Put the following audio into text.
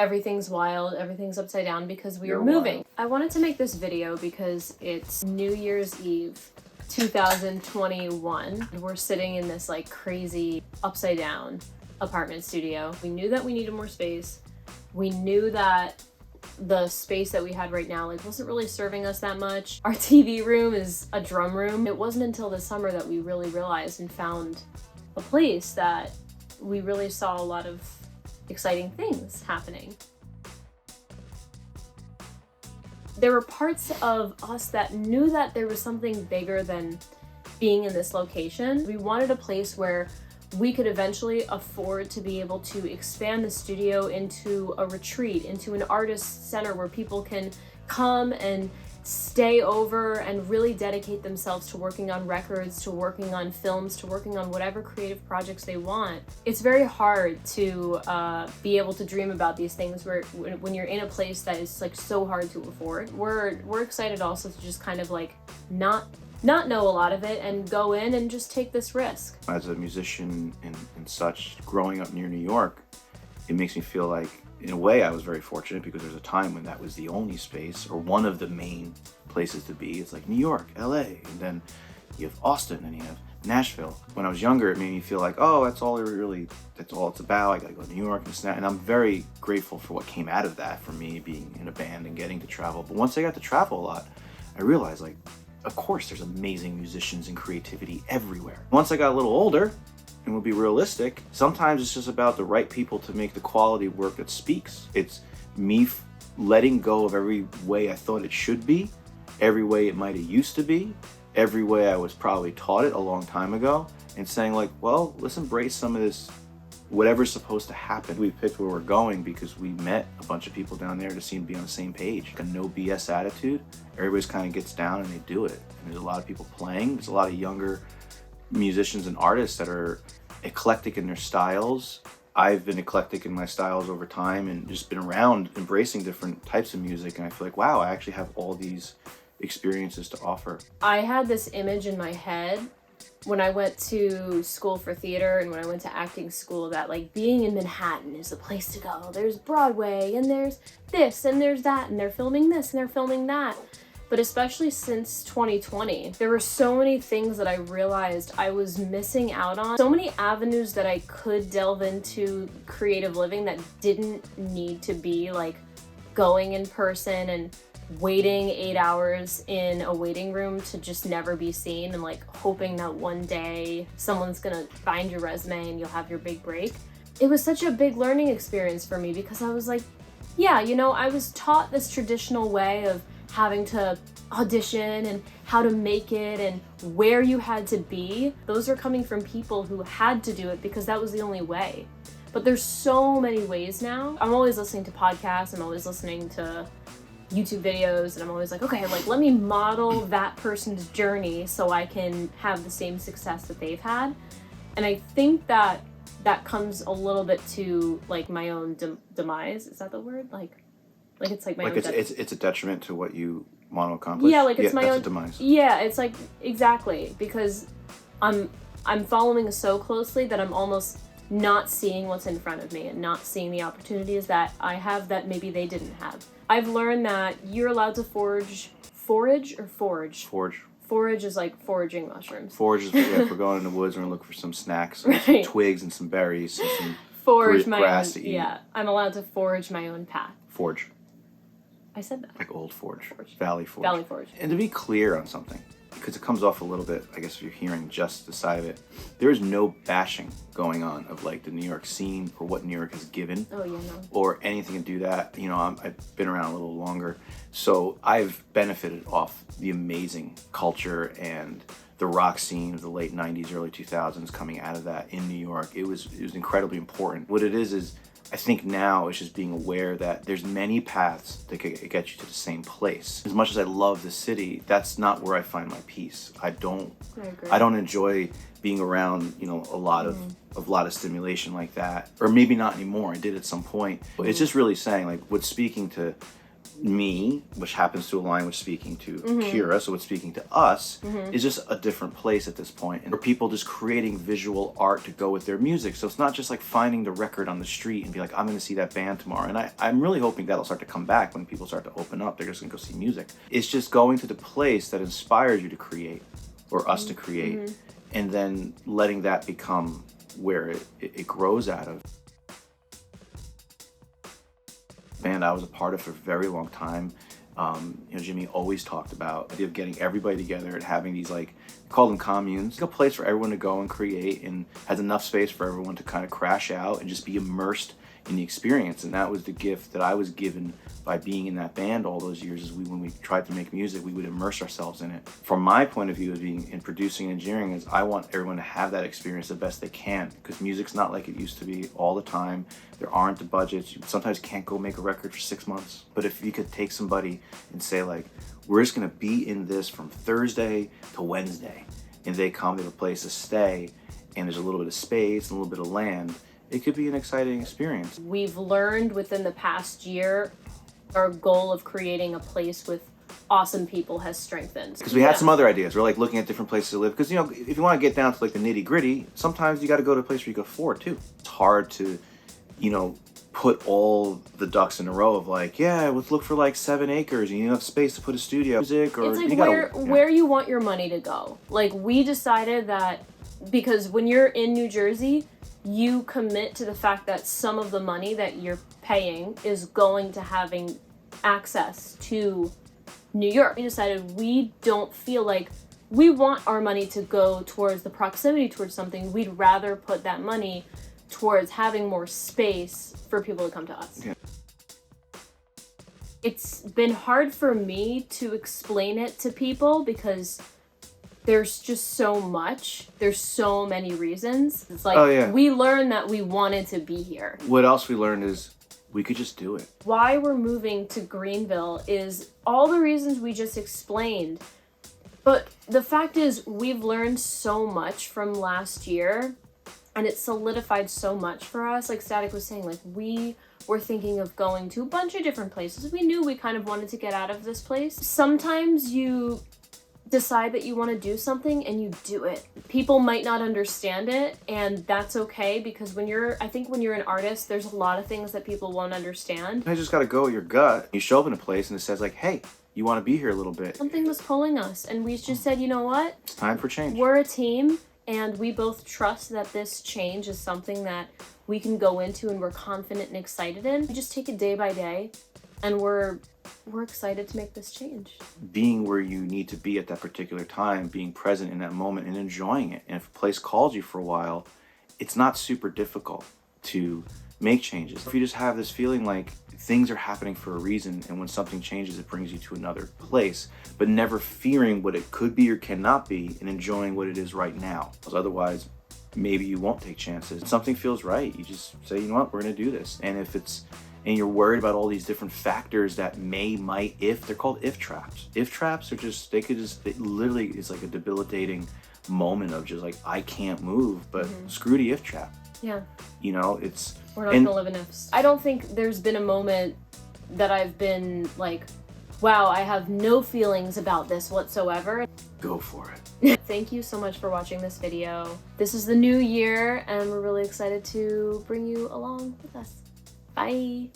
everything's wild, everything's upside down because we are moving. Wild. I wanted to make this video because it's New Year's Eve 2021. We're sitting in this like crazy upside down apartment studio. We knew that we needed more space. We knew that the space that we had right now like wasn't really serving us that much. Our TV room is a drum room. It wasn't until this summer that we really realized and found a place that we really saw a lot of exciting things happening. There were parts of us that knew that there was something bigger than being in this location. We wanted a place where we could eventually afford to be able to expand the studio into a retreat, into an artist center where people can come and stay over and really dedicate themselves to working on records, to working on films, to working on whatever creative projects they want. It's very hard to be able to dream about these things when you're in a place that is like so hard to afford. We're excited also to just kind of like not know a lot of it and go in and just take this risk. As a musician and such, growing up near New York, it makes me feel like, in a way, I was very fortunate because there's a time when that was the only space or one of the main places to be. It's like New York, LA, and then you have Austin and you have Nashville. When I was younger, it made me feel like, oh, that's all it's about. I gotta go to New York and I'm very grateful for what came out of that for me being in a band and getting to travel. But once I got to travel a lot, I realized like, of course, there's amazing musicians and creativity everywhere. Once I got a little older, and we'll be realistic, sometimes it's just about the right people to make the quality work that speaks. It's me letting go of every way I thought it should be, every way it might have used to be, every way I was probably taught it a long time ago, and saying like, well, let's embrace some of this, whatever's supposed to happen. We picked where we're going because we met a bunch of people down there that seem to be on the same page. A no BS attitude. Everybody's kind of gets down and they do it. And there's a lot of people playing. There's a lot of younger musicians and artists that are eclectic in their styles. I've been eclectic in my styles over time and just been around embracing different types of music, and I feel like, wow, I actually have all these experiences to offer. I had this image in my head when I went to school for theater and when I went to acting school that like being in Manhattan is the place to go. There's Broadway and there's this and there's that and they're filming this and they're filming that. But especially since 2020, there were so many things that I realized I was missing out on. So many avenues that I could delve into creative living that didn't need to be like going in person and waiting 8 hours in a waiting room to just never be seen and like hoping that one day someone's gonna find your resume and you'll have your big break. It was such a big learning experience for me because I was like, yeah, you know, I was taught this traditional way of having to audition and how to make it and where you had to be. Those are coming from people who had to do it because that was the only way. But there's so many ways now. I'm always listening to podcasts, I'm always listening to YouTube videos, and I'm always like, okay, like let me model that person's journey so I can have the same success that they've had. And I think that comes a little bit to like my own demise. Is that the word? Like it's like my own it's a detriment to what you want to accomplish. Yeah, like it's my own demise. Yeah, it's like exactly because I'm following so closely that I'm almost not seeing what's in front of me and not seeing the opportunities that I have that maybe they didn't have. I've learned that you're allowed to forage. Forage. Forage is like foraging mushrooms. Forage is if we're going in the woods, we're gonna look for some snacks, and some twigs and some berries and some forage grass own, to eat. Yeah, I'm allowed to forage my own path. Forge. I said that. Like Old Forge. Valley Forge. Valley Forge. And to be clear on something, because it comes off a little bit, I guess if you're hearing just the side of it, there is no bashing going on of like the New York scene or what New York has given. Oh yeah, no. Or anything to do that. You know, I've been around a little longer, so I've benefited off the amazing culture and the rock scene of the late 90s, early 2000s coming out of that in New York. It was incredibly important. What it is I think now it's just being aware that there's many paths that could get you to the same place. As much as I love the city, that's not where I find my peace. I don't enjoy being around, you know, a lot of stimulation like that. Or maybe not anymore. I did at some point. But it's just really saying like what's speaking to me, which happens to align with speaking to Kira, so it's speaking to us, is just a different place at this point. And for people just creating visual art to go with their music. So it's not just like finding the record on the street and be like, I'm going to see that band tomorrow. And I'm really hoping that'll start to come back when people start to open up. They're just going to go see music. It's just going to the place that inspires you to create, or us to create, and then letting that become where it grows out of. Band I was a part of for a very long time. Jimmy always talked about the idea of getting everybody together and having these, like, call them communes, a place for everyone to go and create, and has enough space for everyone to kind of crash out and just be immersed in the experience. And that was the gift that I was given by being in that band all those years. Is when we tried to make music, we would immerse ourselves in it. From my point of view, as being in producing and engineering, is I want everyone to have that experience the best they can, because music's not like it used to be all the time. There aren't the budgets. You sometimes can't go make a record for 6 months. But if you could take somebody and say, like, we're just gonna be in this from Thursday to Wednesday, and they come to a place to stay, and there's a little bit of space and a little bit of land, it could be an exciting experience. We've learned within the past year, our goal of creating a place with awesome people has strengthened. Because we had some other ideas. We're like looking at different places to live. Because, if you want to get down to like the nitty gritty, sometimes you got to go to a place where you can afford too. It's hard to, put all the ducks in a row of like, yeah, let's look for like 7 acres and you have space to put a studio. Music, or it's like where you want your money to go. Like, we decided that because when you're in New Jersey, you commit to the fact that some of the money that you're paying is going to having access to New York. We decided we don't feel like we want our money to go towards the proximity towards something. We'd rather put that money towards having more space for people to come to us. Yeah. It's been hard for me to explain it to people because there's just so much. There's so many reasons. It's like, we learned that we wanted to be here. What else we learned is we could just do it. Why we're moving to Greenville is all the reasons we just explained. But the fact is, we've learned so much from last year, and it solidified so much for us. Like STATiC was saying, like, we were thinking of going to a bunch of different places. We knew we kind of wanted to get out of this place. Sometimes you decide that you want to do something and you do it. People might not understand it, and that's okay, because I think when you're an artist, there's a lot of things that people won't understand. I just got to go with your gut. You show up in a place and it says like, hey, you want to be here a little bit. Something was pulling us, and we just said, you know what? It's time for change. We're a team, and we both trust that this change is something that we can go into and we're confident and excited in. We just take it day by day, and we're excited to make this change. Being where you need to be at that particular time, being present in that moment and enjoying it. And if a place calls you for a while, it's not super difficult to make changes. If you just have this feeling like things are happening for a reason, and when something changes, it brings you to another place, but never fearing what it could be or cannot be, and enjoying what it is right now. Because otherwise, maybe you won't take chances. If something feels right, you just say, you know what, we're gonna do this. And you're worried about all these different factors that might, if, they're called if traps. If traps are just, it literally is like a debilitating moment of just like, I can't move, but screw the if trap. Yeah. We're not gonna live in ifs. I don't think there's been a moment that I've been like, wow, I have no feelings about this whatsoever. Go for it. Thank you so much for watching this video. This is the new year, and we're really excited to bring you along with us. Bye.